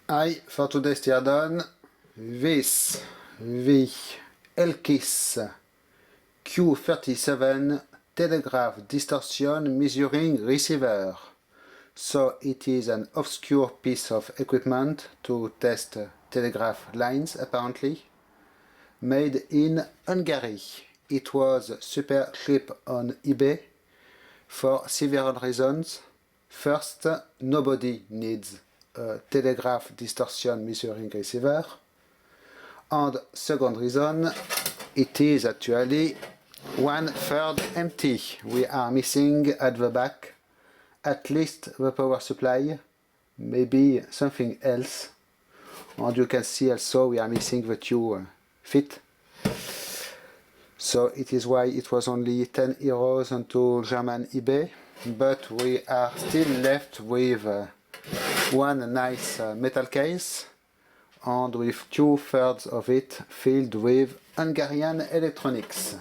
Hi, for today's tear done, this the Elkis Q37 telegraph distortion measuring receiver. So it is an obscure piece of equipment to test telegraph lines apparently. Made in Hungary. It was super cheap on eBay for several reasons. First, nobody needs a telegraph distortion measuring receiver. And second reason, it is actually 1/3 empty. We are missing at the back at least the power supply, maybe something else. And you can see also we are missing the two feet. So it is why it was only 10 euros onto German eBay, but we are still left with one nice metal case and with 2/3 of it filled with Hungarian electronics.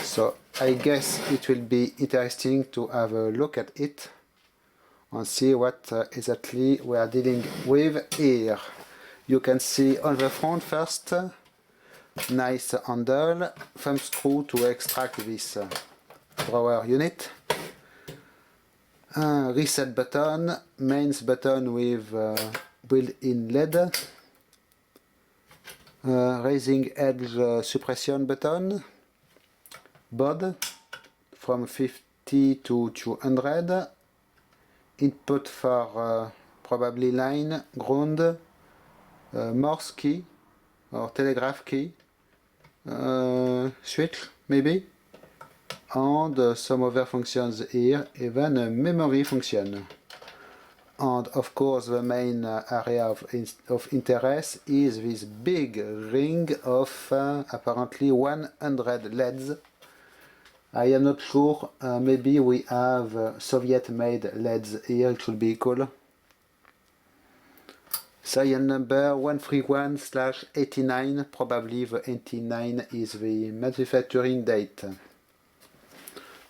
So I guess it will be interesting to have a look at it and see what exactly we are dealing with here. You can see on the front first, nice handle, thumb screw to extract this drawer unit, reset button, mains button with built-in LED, raising edge suppression button, baud from 50 to 200, input for probably line, ground, Morse key or telegraph key, switch maybe, and some other functions here, even a memory function. And of course the main area of interest is this big ring of apparently 100 LEDs. I am not sure, maybe we have Soviet-made LEDs here, it should be cool. Serial number 131/89, probably the 89 is the manufacturing date.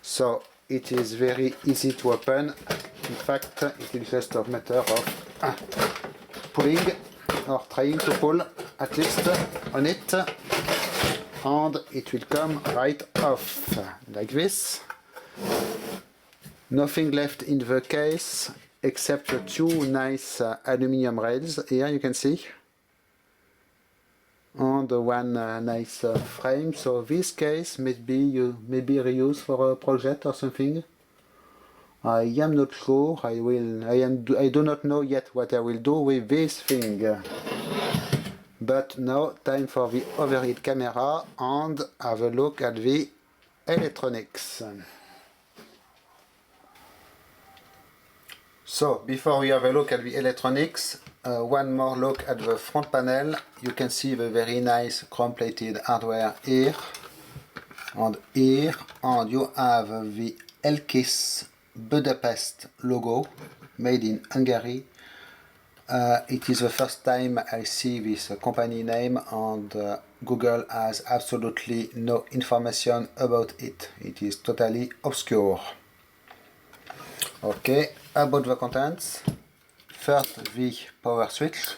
So it is very easy to open. In fact, it is just a matter of pulling or trying to pull at least on it, and it will come right off like this. Nothing left in the case except the two nice aluminium rails here, you can see, and one nice frame. So this case maybe reused for a project or something. I am not sure. I do not know yet what I will do with this thing. But now time for the overhead camera and have a look at the electronics. So before we have a look at the electronics, one more look at the front panel. You can see the very nice chrome-plated hardware here and here, and you have the Elkis Budapest logo made in Hungary. It is the first time I see this company name, and Google has absolutely no information about it. It is totally obscure. Okay, about the contents. First, the power switch.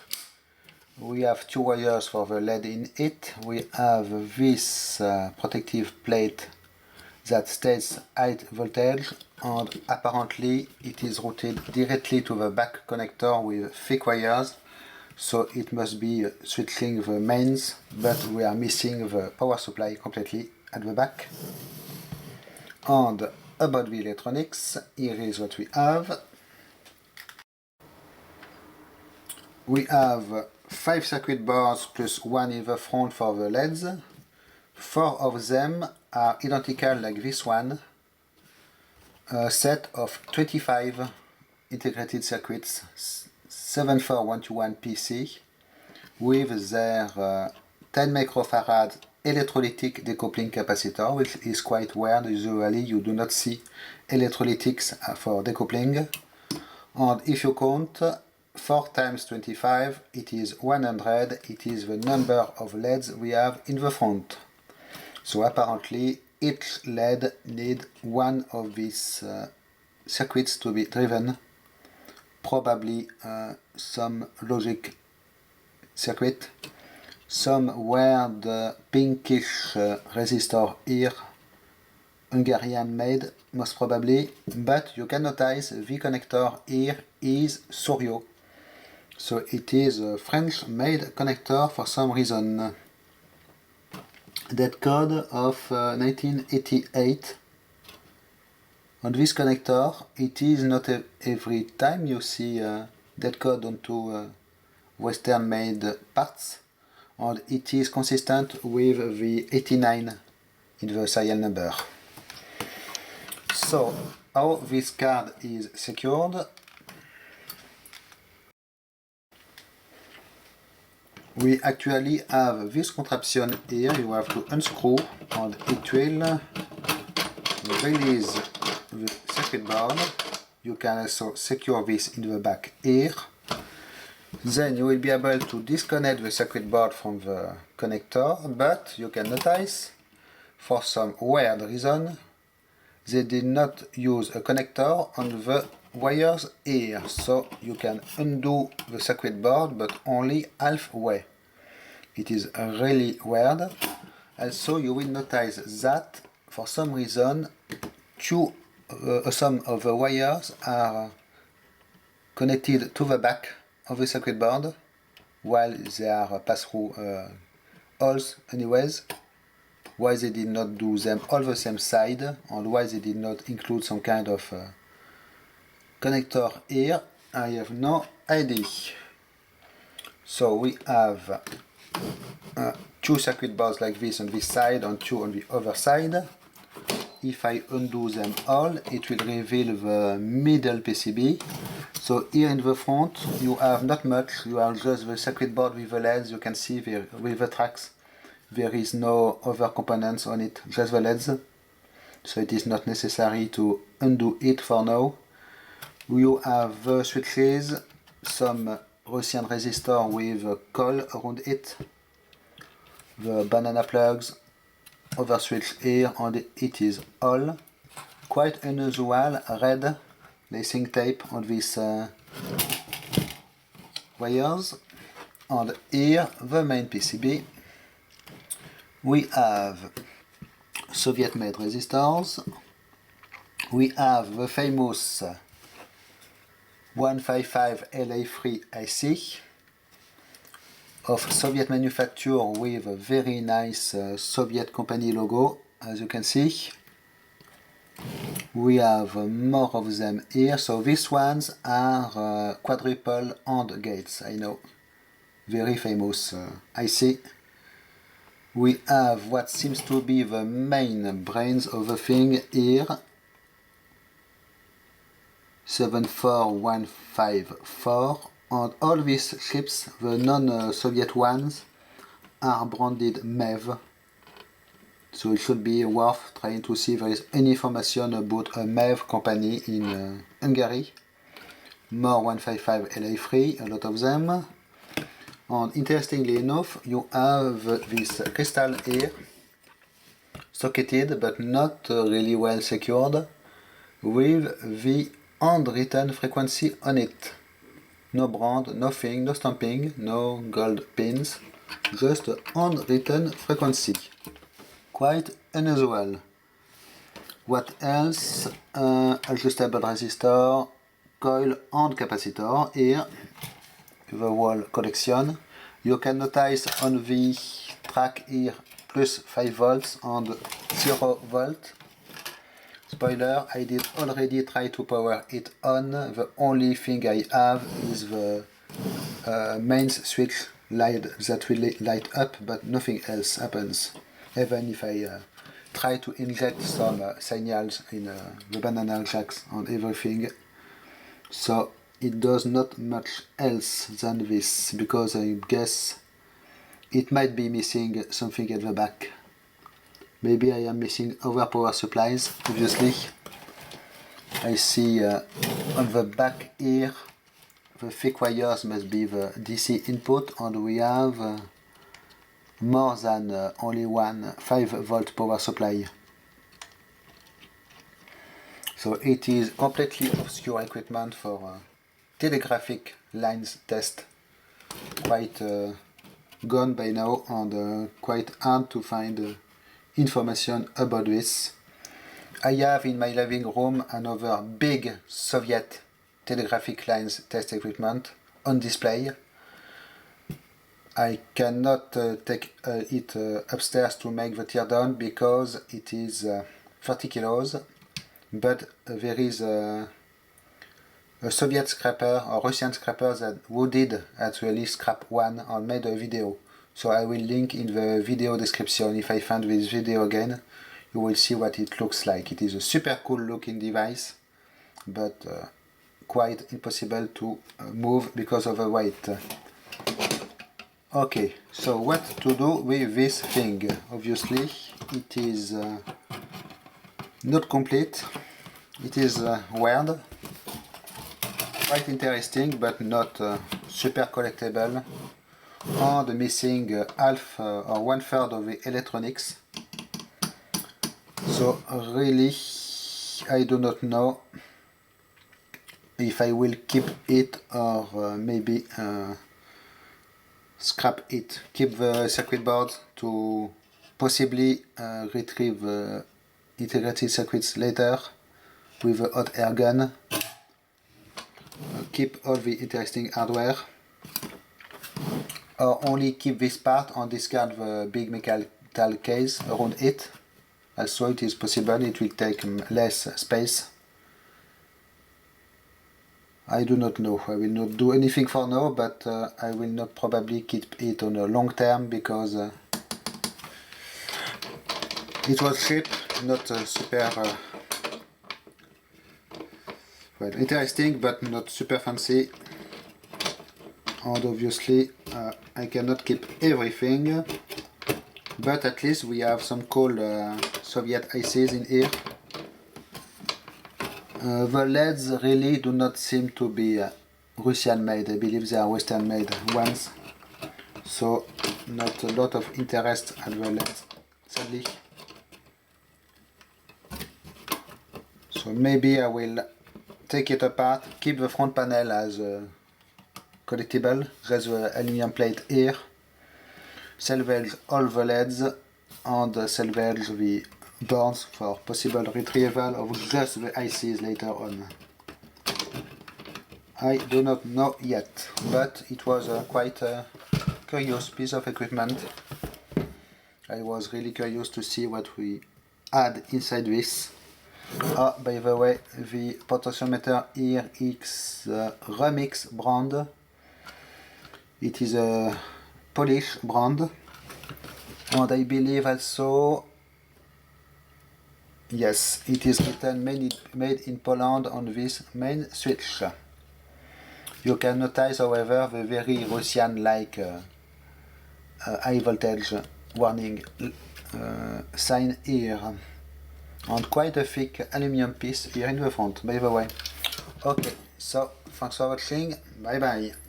We have two wires for the LED in it. We have this protective plate that states high voltage, and apparently it is routed directly to the back connector with thick wires, so it must be switching the mains, but we are missing the power supply completely at the back. And about the electronics, here is what we have. We have 5 circuit boards plus one in the front for the LEDs. 4 of them are identical like this one. A set of 25 integrated circuits, 74121 PC, with their 10 microfarad electrolytic decoupling capacitor, which is quite weird. Usually you do not see electrolytics for decoupling. And if you count 4 times 25, it is 100. It is the number of LEDs we have in the front. So apparently each LED needs one of these circuits to be driven probably some logic circuit. Somewhere the pinkish resistor here, Hungarian made most probably, but you can notice the connector here is Souriau. So it is a French made connector for some reason. That code of 1988. On this connector, it is not every time you see that code onto Western made parts, and it is consistent with the 89 in the serial number. So, how this card is secured? We actually have this contraption here. You have to unscrew and it will release the circuit board. You can also secure this in the back here. Then you will be able to disconnect the circuit board from the connector, but you can notice, for some weird reason, they did not use a connector on the wires here, so you can undo the circuit board but only halfway. It is really weird. Also you will notice that for some reason some of the wires are connected to the back of the circuit board while they are pass-through holes anyways. Why they did not do them all the same side, and why they did not include some kind of connector here, I have no idea. So we have two circuit boards like this on this side and two on the other side. If I undo them all, it will reveal the middle PCB. So here in the front you have not much, you have just the circuit board with the LEDs. You can see there with the tracks. There is no other components on it, just the LEDs. So it is not necessary to undo it for now. You have the switches, some Russian resistor with a coil around it, the banana plugs, other switch here, and it is all. Quite unusual red lacing tape on these wires. And here the main PCB. We have Soviet-made resistors. We have the famous 155 LA3 IC of Soviet manufacture with a very nice Soviet company logo, as you can see. We have more of them here. So these ones are quadruple AND gates, I know. Very famous IC. We have what seems to be the main brains of the thing here. 74154, and all these chips, the non-Soviet ones, are branded MEV. So it should be worth trying to see if there is any information about a MEV company in Hungary. More 155 LA3, a lot of them. And interestingly enough, you have this crystal here, socketed but not really well secured, with the handwritten frequency on it. No brand, nothing, no stamping, no gold pins, just a handwritten frequency. Quite unusual. What else? Adjustable resistor, coil and capacitor here. The whole collection. You can notice on the track here plus 5 volts and 0 volt. Spoiler, I did already try to power it on. The only thing I have is the mains switch light that will light up, but nothing else happens. Even if I try to inject some signals in the banana jacks and everything. So it does not much else than this, because I guess it might be missing something at the back. Maybe I am missing other power supplies, obviously. I see on the back here, the thick wires must be the DC input, and we have more than only one 5 volt power supply. So it is completely obscure equipment for telegraphic lines test. Quite gone by now and quite hard to find information about this. I have in my living room another big Soviet telegraphic lines test equipment on display. I cannot take it upstairs to make the teardown because it is 30 kilos, but there is a Soviet scrapper or Russian scrapper who did actually scrap one and made a video. So I will link in the video description. If I find this video again, you will see what it looks like. It is a super cool looking device, but quite impossible to move because of the weight. Okay, so what to do with this thing? Obviously, it is not complete. It is weird. Quite interesting, but not super collectible. And missing half or 1/3 of the electronics. So really, I do not know if I will keep it or maybe scrap it. Keep the circuit board to possibly retrieve integrated circuits later with a hot air gun. Keep all the interesting hardware, or only keep this part and discard the big metal case around it. Also, it is possible, it will take less space. I do not know. I will not do anything for now, but I will not probably keep it on a long term because it was cheap, not super well, interesting, but not super fancy. And obviously I cannot keep everything, but at least we have some cool Soviet ICs in here. The LEDs really do not seem to be Russian made. I believe they are Western made ones, so not a lot of interest at the LEDs, sadly. So maybe I will take it apart, keep the front panel as collectible, raise the aluminum plate here, salvage all the LEDs and salvage the boards for possible retrieval of just the ICs later on. I do not know yet, but it was quite a curious piece of equipment. I was really curious to see what we had inside this. By the way, the potentiometer here is Remix brand. It is a Polish brand, and I believe also, yes, it is written made in Poland on this main switch. You can notice, however, the very Russian-like high voltage warning sign here. And quite a thick aluminum piece here in the front, by the way. Okay, so thanks for watching, bye bye.